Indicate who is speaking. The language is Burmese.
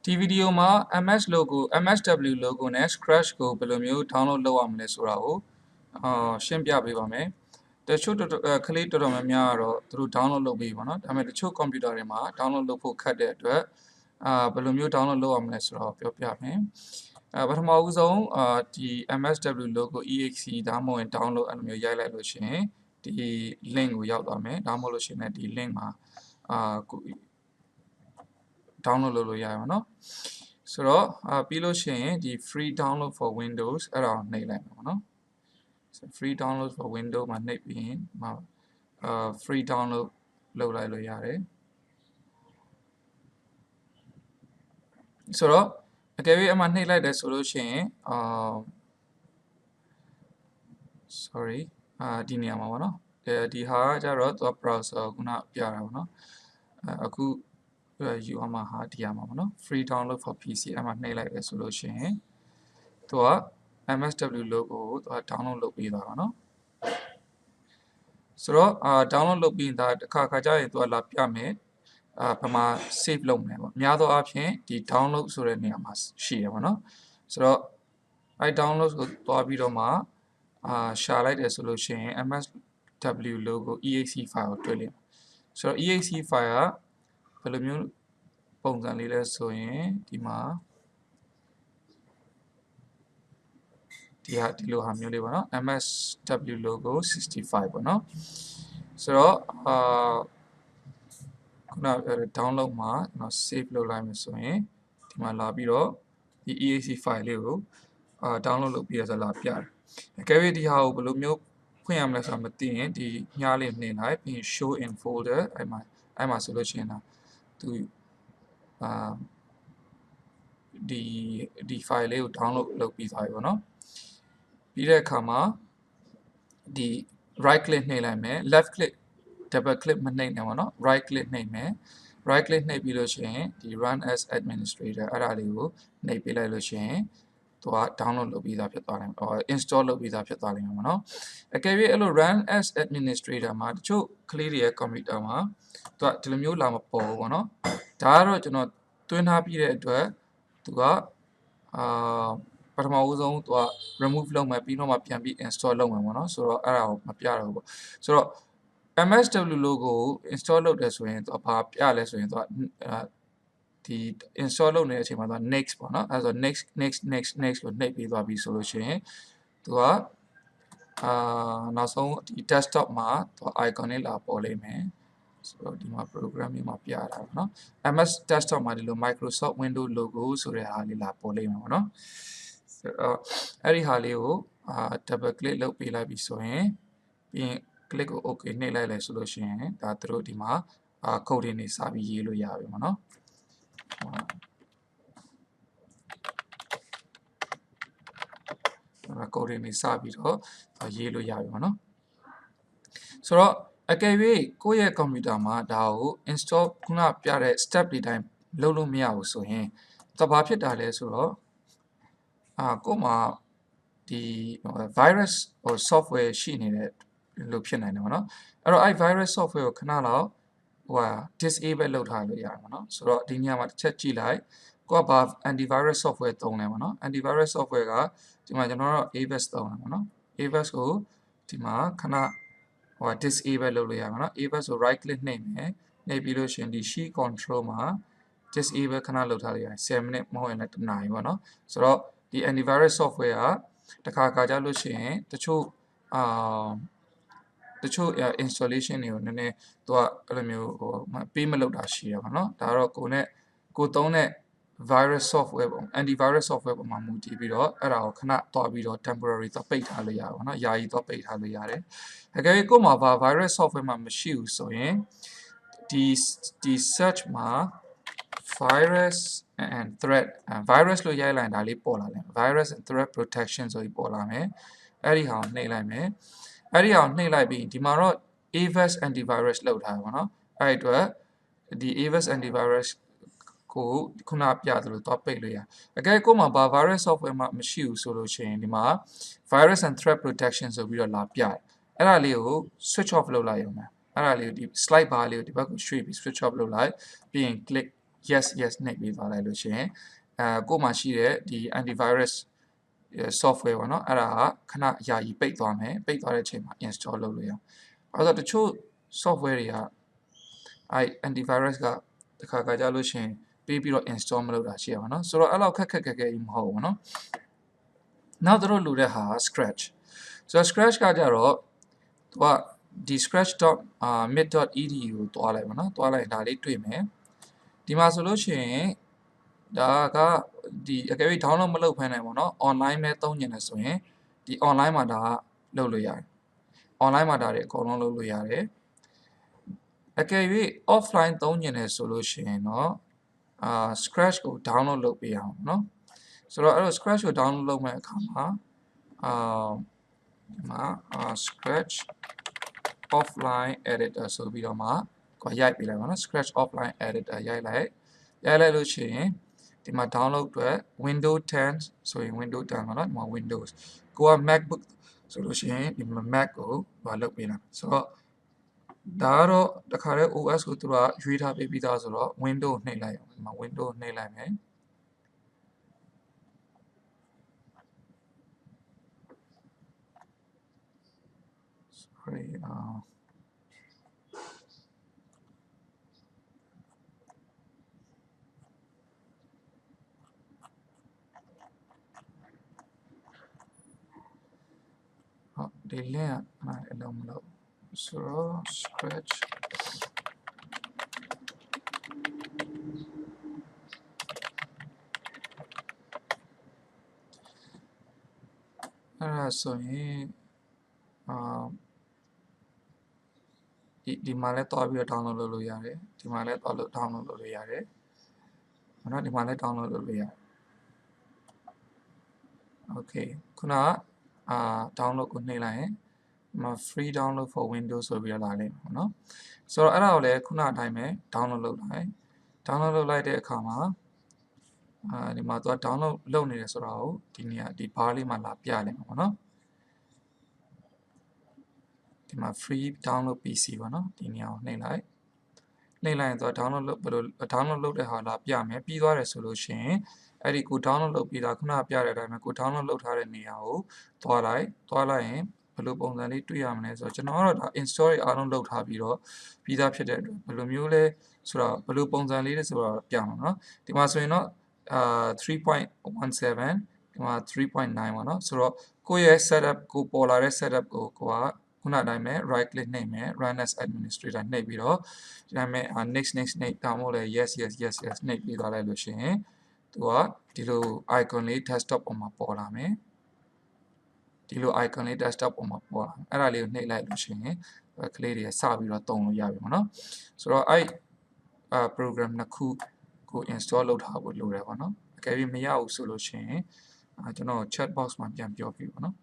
Speaker 1: ဒီဗီဒီယိုမှာ MSW logo နဲ့ Scratch ကိုဘယ်လိုမျိုး download လုပ်ရမလဲဆိုတာကိုရှင်းပြပေးပါမယ်။တချို့ကလေးတော်တော်များများကတော့သူတို့ download လုပ်ပြီးပါเนาะ။ဒါပေမဲ့တချို့ computer တွေမှာ download လုပ်ဖို့ခက်တဲ့အတွက်ဘယ်လိုမျိုး download လုပ်ရမလဲဆိုတာကိုပြောပြမယ်။ပထမဦးဆုံးဒီ MSW logo exe ဒါမှမဟုတ် download အဲ့လိုမျိုးရိုက်လိုက်လို့ရှိရင်ဒီ link ကိုရောက်သွားမယ်။ဒါမှမဟုတ်လို့ရှိရင်ဒီ link မှာdownload လုပ်လို့ရပါเนาะဆိုတော့ပြီးလို့ရှိရင်ဒီ free download for Windows အဲ့ဒါကိုနှိပ်လိုက်မှာเนาะ free download for Windows မှာနှိပ်ပြီးရင်free download လုပ်လိုက်လို့ရတယ်ဆိုတော့အကယ်၍အမှနှိပ်လိုက်တယ်ဆိုလို့ရှိရင်sorry ဒီနေရာမှာပါเนาะဒီဟာကကြတော့သူက browser ခုနပြတာပါเนาะအခုယူအမှာဟာဒီရမှာပေါ့နော် free download for PC အမှနှိပ်လိုက်ပဲဆိုလို့ရှိရင်သူက MSW logo ကိုသူက download လုပ်ပေးသွားပါเนาะဆိုတော့download လုပ်ပြီးသားတစ်ခါကျရင်သူကလာပြမယ်ဘယ်မှာ save လုပ်မယ်ပေါ့များသောအားဖြင့်ဒီ download ဆိုတဲ့နေရာမှာရှိရပါเนาะဆိုတော့အဲ download ကိုတွားပြီးတော့မှရှာလိုက်တယ်ဆိုလို့ရှိရင် MSW logo exe file ကိုတွေ့လိမ့်မယ်ဆိုတော့ exe file ကဘယ်လိုမျိုးပုံစံလေးလဲဆိုရင်ဒီမှာဒီလိုဟာမျိုးလေးပါเนาะ MSW logo 65ပေါ့เนาะဆိုတော့ခုနdownload မှာကျွန်တော် save လုပ်လိုက်မယ်ဆိုရင်ဒီမှာလာပြီးတော့ဒီ exe file လေးကိုdownload လုပ်ပြီးရဆိုလာပြတယ်အကယ်၍ဒီဟာကိုဘယ်လိုမျိုးဖွင့်ရမလဲဆိုတာမသိရင်ဒီညလေးနှိပ်လိုက်ပြီး show in folder အဲ့မှာဆိုလို့ရှိရင်သူဒီ file လေးကို download လုပ်ပြီးသွားပြီပေါ့နော်ပြီးတဲ့အခါမှာဒီ right click နှိပ်လိုက်မယ် left click double click မနှိပ်နဲ့ပေါ့နော် right click နှိပ်မယ် right click နှိပ်ပြီးလို့ရှိရင်ဒီ run as administrator အဲ့ဒါလေးကိုနှိပ်ပေးလိုက်လို့ရှိရင်သူက download လုပ်ပြီးသားဖြစ်သွားတယ်install လုပ်ပြီးသားဖြစ်သွားလိမ့်မယ်ပေါ့နော်အကယ်၍အဲ့လို run as administrator မှာတချို့ကလေးတွေရဲ့ computer မှာသူကဒီလိုမျိုးလာမပေါ်ဘူးပေါ့နော်ဒါကတော့ကျွန်တော်တွင်းထားပြီးတဲ့အတွက်သူကပထမဦးဆုံးသူက remove လုပ်မယ်ပြီးတော့မှပြန်ပြီး install လုပ်မယ်ပေါ့နော်ဆိုတော့အဲ့ဒါကိုမပြတော့ဘူးပေါ့ဆိုတော့ MSW logo ကို install လုပ်တယ်ဆိုရင်သူဘာပြလဲဆိုရင်သူကဒီ install လုပ်နေတဲ့အချိန်မှာသူက next ပေါ့နော်အဲ့ဒါဆို next ကိုနှိပ်ပြီးသွားပြီဆိုလို့ရှိရင်သူကနောက်ဆုံးဒီ desktop မှာသူ icon လေးလာပေါ်လိမ့်မယ်ဆိုတော့ဒီမှာ programming မှာပြတာပေါ့နော် MS desktop မှာဒီလို Microsoft Windows logo ဆိုတဲ့ဟာလေးလာပေါ်လိမ့်မယ်ပေါ့နော်ဆိုတော့အဲ့ဒီဟာလေးကိုdouble click လုပ်ပေးလိုက်ပြီဆိုရင်ပြီးရင် click ကို okay နှိပ်လိုက်လဲဆိုလို့ရှိရင်ဒါသူတို့ဒီမှာcode တွေနေစပြီးရေးလို့ရပြီပေါ့နော်code တွေနေစပြီးတော့ရေးလို့ရပြီပေါ့နော်ဆိုတော့အကယ်၍ကိုယ့်ရဲ့ computer မှာဒါကို install ခုနပြတဲ့ step တွေတိုင်းလုပ်လို့မရဘူးဆိုရင်ဘာဖြစ်တာလဲဆိုတော့ကိုယ့်မှာဒီ virus software ရှိနေတဲ့လို့ဖြစ်နိုင်တယ်ပေါ့နော်အဲ့တော့အဲ့ virus software ကိုခဏလောက်disable လုပ်ထားလို့ရတယ်ပေါ့နော်ဆိုတော့ဒီညမှာတစ်ချက်ကြည့်လိုက်ကိုကဘာ antivirus software သုံးလဲပေါ့နော် antivirus software ကဒီမှာကျွန်တော်တို့ AVES သုံးတယ်ပေါ့နော် AVES ကိုဒီမှာခဏdisable လုပ်လို့ရမှာနော် AVES ကို right click နှိပ်မယ်နှိပ်ပြီးလို့ရှိရင်ဒီ sheet control မှာ disable ခဏလုပ်ထားလို့ရတယ်10 minute မဟုတ်ရင်လည်း1နာရီပေါ့နော်ဆိုတော့ဒီ antivirus software ကတစ်ခါကြလို့ရှိရင်တချို့installation တွေကိုနည်းနည်းသူကအဲ့လိုမျိုးပေးမလုပ်တာရှိရပါတော့ဒါတော့ကိုသုံးတဲ့ virus software ပေါ့ antivirus software ပေါ်မှာမူတည်ပြီးတော့အဲ့ဒါကိုခဏတွားပြီးတော့ temporary သွားပိတ်ထားလို့ရပါတော့ယာယီသွားပိတ်ထားလို့ရတယ်အကယ်၍ကို့မှာ virus software မှာမရှိဘူးဆိုရင်ဒီ search မှာ virus and threat virus လို့ရိုက်လိုက်တာလေးပေါ်လာတယ် virus and threat protection ဆိုပြီးပေါ်လာမယ်အဲ့ဒီဟာကိုနှိပ်လိုက်မယ်အဲ့ဒီအောင်နှိပ်လိုက်ပြီးဒီမှာတော့ AVES antivirus လောက်ထားပါတော့အဲ့အတွက်ဒီ AVES antivirus ကိုခုနပြသလိုတော့ပိတ်လို့ရအကယ်ကိုမှဘာ virus software မှာမရှိဘူးဆိုလို့ရှိရင်ဒီမှာ virus and threat protection ဆိုပြီးတော့လာပြတယ်အဲ့ဒါလေးကို switch off လုပ်လိုက်ရုံပဲအဲ့ဒါလေးကိုဒီ slide bar လေးကိုဒီဘက်ကိုရွှေ့ပြီး switch off လုပ်လိုက်ပြီးရင် click yes yes နှိပ်ပေးသွားလိုက်လို့ရှိရင်ကို့မှာရှိတဲ့ဒီ antivirus software ပေါ့နော်အဲ့ဒါကခဏယာယီပိတ်သွားမယ်ပိတ်သွားတဲ့အချိန်မှာ install လုပ်လို့ရအောင်အဲ့တော့တချို့ software တွေကantivirus ကတခါကြလို့ရှိရင်ပေးပြီးတော့ install မလုပ်တာရှိရပါတော့ဆိုတော့အဲ့လောက်ခက်ခဲကြီးမဟုတ်ဘူးเนาะနောက်တို့လိုတဲ့ဟာ scratch ဆိုတော့ scratch ကကြတော့သူကဒီ scratch.mid.edu ကိုတွားလိုက်ပါနော်တွားလိုက်ဒါလေးတွေ့မယ်ဒီမှာဆိုလို့ရှိရင်ဒါကဒီအကယ်၍ download မလုပ်ဖ ೇನೆ ပေါ့နော် online ပဲသုံးနေတယ်ဆိုရင်ဒီ online မှာဒါကလုပ်လို့ရတယ် online မှာဒါတွေအကုန်လုံးလုပ်လို့ရတယ်အကယ်၍ offline သုံးနေတယ်ဆိုလို့ရှိရင်တော့scratch ကို download လုပ်ပေးအောင်เนาะဆိုတော့အဲ့လို scratch ကို download လုပ်မဲ့အခါမှာဒီမှာscratch offline editor ဆိုပြီးတော့မှကိုရိုက်ပေးလိုက်ပါနော် scratch offline editor ရိုက်လိုက်လို့ရှိရင်ဒီမှာ download အတွက် Windows 10ဆိုရင် Windows 10ပေါ့နော်ဒီမှာ Windows ကိုက MacBook ဆိုလို့ရှိရင်ဒီမှာ Mac ကိုလုပ်ပေးလိုက်ဆိုတော့ဒါကတော့တခါတည်း OS ကိုသူကရွေးထားပေးပြီးသားဆိုတော့ Windows နှိပ်လိုက်အောင်ဒီမှာ Windows နှိပ်လိုက်မယ်sorryဒီလင်းအလုံးမလို့ဆိုတော့ scratch အဲ့ဒါဆိုရင်ဒီမှာလည်းတွားပြီးတော့ download လုပ်လို့ရတယ်ဒီမှာလည်းတွားလို့ download လုပ်လို့ရတယ်เนาะဒီမှာလည်း download လုပ်လို့ရတယ် okay ခုနကdownload ကိုနှိပ်လိုက်ရင်free download for Windows ဆိုပြီးတော့လာလိမ့်မယ်เนาะဆိုတော့အဲ့ဒါကိုလည်းခုနအတိုင်းပဲ download လုပ်လိုက် download လုပ်လိုက်တဲ့အခါမှာဒီမှာသူက download လုပ်နေတယ်ဆိုတာကိုဒီနေရာဒီ bar လေးမှာလာပြလိမ့်မယ်ပေါ့နော်ဒီမှာ free download PC ပေါ့နော်ဒီနေရာကိုနှိပ်လိုက်ရင်သူက download လုပ်ဘယ်လို download လုပ်တဲ့ဟာလာပြမယ်ပြီးသွားတယ်ဆိုလို့ရှိရင်အဲ့ဒီကို download လုပ်ပြီးတာခုနကပြတဲ့အတိုင်းပဲကို download လုပ်ထားတဲ့နေရာကိုသွားလိုက်ရင်ဘယ်လိုပုံစံလေးတွေ့ရမလဲဆိုတော့ကျွန်တော်ကတော့ဒါ install တွေအားလုံးလုပ်ထားပြီးတော့ပြီးသားဖြစ်တဲ့အတွက်ဘယ်လိုမျိုးလဲဆိုတော့ဘယ်လိုပုံစံလေးလဲဆိုတော့ပြမှာเนาะဒီမှာဆိုရင်တော့3.17ဒီမှာ3.9ပေါ့เนาะဆိုတော့ကိုယ့်ရဲ့ setup ကိုပေါ်လာတဲ့ setup ကိုကခုနအတိုင်းပဲ right click နှိပ်မယ် run as administrator နှိပ်ပြီးတော့ဒီတိုင်းပဲ next နှိပ်တောင်းလို့လဲ yes နှိပ်ပြီးသွားလိုက်လို့ရှိရင်သူကဒီလို icon လေး desktop ပေါ်မှာပေါ်လာမယ်ဒီလို icon လေး desktop ပေါ်မှာပေါ်လာအဲ့ဒါလေးကိုနှိပ်လိုက်လို့ရှိရင်ကလေးတွေစပြီးတော့သုံးလို့ရပြီပေါ့နော်ဆိုတော့အဲ့program နှစ်ခုကို install လုပ်ထားဖို့လိုတယ်ပေါ့နော်အကယ်၍မရဘူးဆိုလို့ရှိရင်ကျွန်တော် chat box မှာပြန်ပြောပြပါနော်